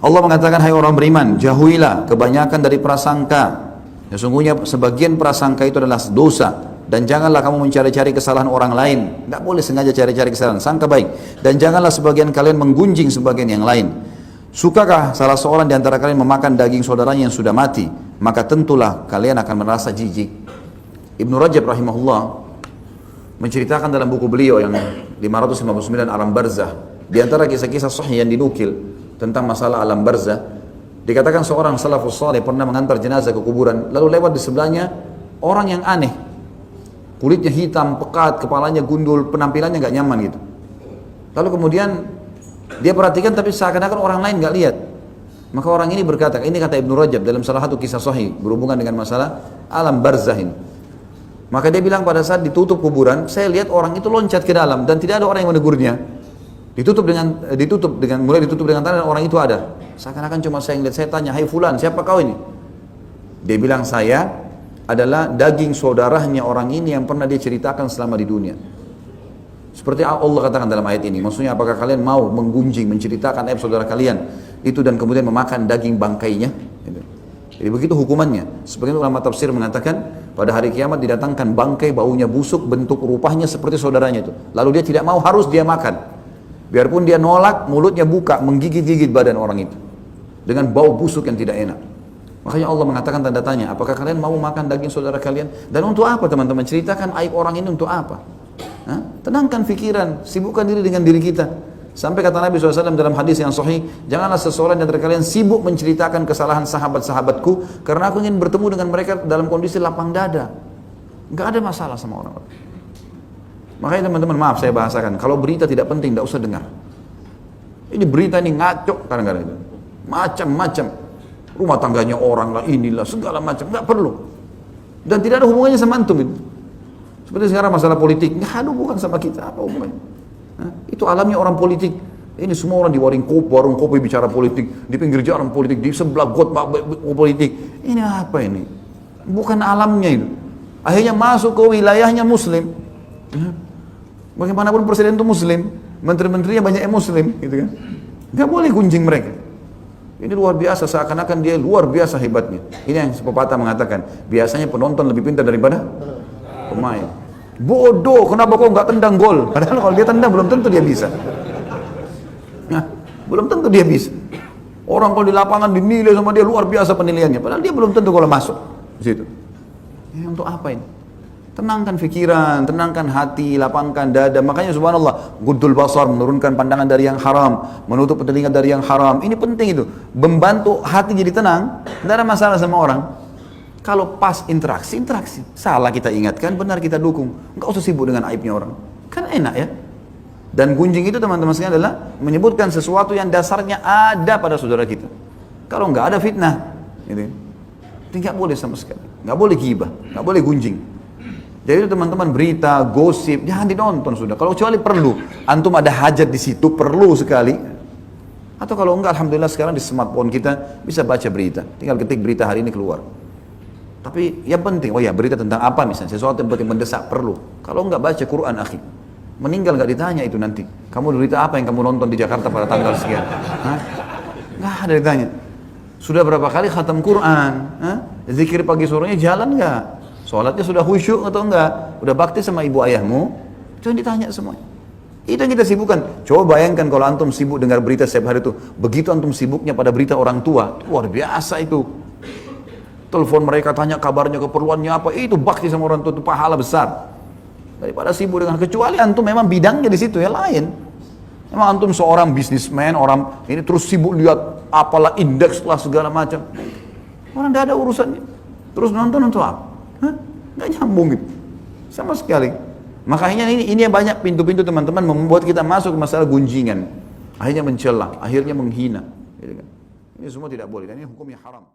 Allah mengatakan, hai orang beriman, jauhilah kebanyakan dari prasangka. Sesungguhnya sebagian prasangka itu adalah dosa. Dan janganlah kamu mencari-cari kesalahan orang lain. Tidak boleh sengaja cari-cari kesalahan, sangka baik. Dan janganlah sebagian kalian menggunjing sebagian yang lain. Sukakah salah seorang di antara kalian memakan daging saudaranya yang sudah mati? Maka tentulah kalian akan merasa jijik. Ibnu Rajab rahimahullah menceritakan dalam buku beliau yang 559 Alam Barzah, di antara kisah-kisah sahih yang dinukil tentang masalah alam barzah, dikatakan seorang salafus saleh pernah mengantar jenazah ke kuburan, lalu lewat di sebelahnya orang yang aneh, kulitnya hitam, pekat, kepalanya gundul, penampilannya nggak nyaman gitu. Lalu kemudian dia perhatikan tapi seakan-akan orang lain nggak lihat. Maka orang ini berkata, ini kata Ibnu Rajab dalam salah satu kisah sahih berhubungan dengan masalah alam barzah ini. Maka dia bilang pada saat ditutup kuburan, saya lihat orang itu loncat ke dalam dan tidak ada orang yang menegurnya. Ditutup dengan tanah dan orang itu ada. Seakan-akan cuma saya ngeliat, saya tanya, hai fulan, siapa kau ini? Dia bilang, saya adalah daging saudaranya orang ini yang pernah dia ceritakan selama di dunia. Seperti Allah katakan dalam ayat ini, maksudnya apakah kalian mau menggunjing, menceritakan aib saudara kalian itu dan kemudian memakan daging bangkainya? Jadi begitu hukumannya. Sebagian ulama tafsir mengatakan pada hari kiamat didatangkan bangkai, baunya busuk, bentuk rupanya seperti saudaranya itu. Lalu dia tidak mau, harus dia makan. Biarpun dia nolak, mulutnya buka, menggigit-gigit badan orang itu dengan bau busuk yang tidak enak. Makanya Allah mengatakan tanda tanya, apakah kalian mau makan daging saudara kalian? Dan untuk apa teman-teman? Ceritakan aib orang ini untuk apa? Tenangkan pikiran, sibukkan diri dengan diri kita. Sampai kata Nabi SAW dalam hadis yang sahih, janganlah seseorang dari kalian sibuk menceritakan kesalahan sahabat-sahabatku, karena aku ingin bertemu dengan mereka dalam kondisi lapang dada. Gak ada masalah sama orang-orang. Makanya teman-teman, maaf saya bahasakan, kalau berita tidak penting, tidak usah dengar. Ini berita ini ngaco kadang-kadang itu. Macam-macam. Rumah tangganya orang lah, inilah, segala macam. Nggak perlu. Dan tidak ada hubungannya sama antum itu. Seperti sekarang masalah politik, nggak ada hubungan sama kita, apa hubungannya? Itu alamnya orang politik. Ini semua orang di warung kopi bicara politik, di pinggir jalan politik, di sebelah got politik. Ini apa ini? Bukan alamnya itu. Akhirnya masuk ke wilayahnya Muslim. Bagaimanapun presiden itu Muslim, menteri-menterinya banyak yang Muslim, gitu kan? Nggak boleh gunjing mereka. Ini luar biasa, seakan-akan dia luar biasa hebatnya. Ini yang pepatah mengatakan, biasanya penonton lebih pintar daripada pemain. Bodoh, kenapa kau nggak tendang gol? Padahal kalau dia tendang belum tentu dia bisa. Nah, belum tentu dia bisa. Orang kalau di lapangan dinilai sama dia luar biasa penilaiannya, padahal dia belum tentu kalau masuk di situ. Ya, untuk apa ini? Tenangkan pikiran, tenangkan hati, lapangkan dada. Makanya subhanallah, guddul basar, menurunkan pandangan dari yang haram, menutup telinga dari yang haram. Ini penting itu, membantu hati jadi tenang. Tidak ada masalah sama orang. Kalau pas interaksi. Salah kita ingatkan, benar kita dukung. Enggak usah sibuk dengan aibnya orang. Kan enak ya. Dan gunjing itu teman-teman sekalian adalah menyebutkan sesuatu yang dasarnya ada pada saudara kita. Kalau enggak ada fitnah, gitu. Itu enggak boleh sama sekali. Enggak boleh ghibah, enggak boleh gunjing. Jadi teman-teman, berita, gosip, jangan ditonton sudah. Kalau kecuali perlu, antum ada hajat di situ, perlu sekali. Atau kalau enggak, alhamdulillah sekarang di smartphone kita bisa baca berita. Tinggal ketik berita hari ini keluar. Tapi yang penting, oh ya berita tentang apa misalnya, sesuatu yang penting mendesak perlu. Kalau enggak baca Quran akhi, meninggal enggak ditanya itu nanti. Kamu berita apa yang kamu nonton di Jakarta pada tanggal sekian? Enggak ada ditanya. Sudah berapa kali khatam Quran? Zikir pagi sorenya jalan enggak? Sholatnya sudah khusyuk atau enggak? Udah bakti sama ibu ayahmu? Itu yang ditanya semuanya. Itu yang kita sibukkan. Coba bayangkan kalau antum sibuk dengar berita setiap hari itu. Begitu antum sibuknya pada berita orang tua, luar biasa itu. Telepon mereka tanya kabarnya, keperluannya apa, itu bakti sama orang tua, itu pahala besar. Daripada sibuk dengan, kecuali antum memang bidangnya di situ ya lain. Memang antum seorang bisnismen, orang ini terus sibuk lihat apalah indeks lah segala macam. Orang tidak ada urusannya. Terus nonton untuk apa? Nggak nyambung gitu sama sekali. Makanya ini yang banyak pintu-pintu teman-teman membuat kita masuk ke masalah gunjingan, akhirnya mencela, akhirnya menghina, gitu kan. Ini semua tidak boleh dan ini hukumnya haram.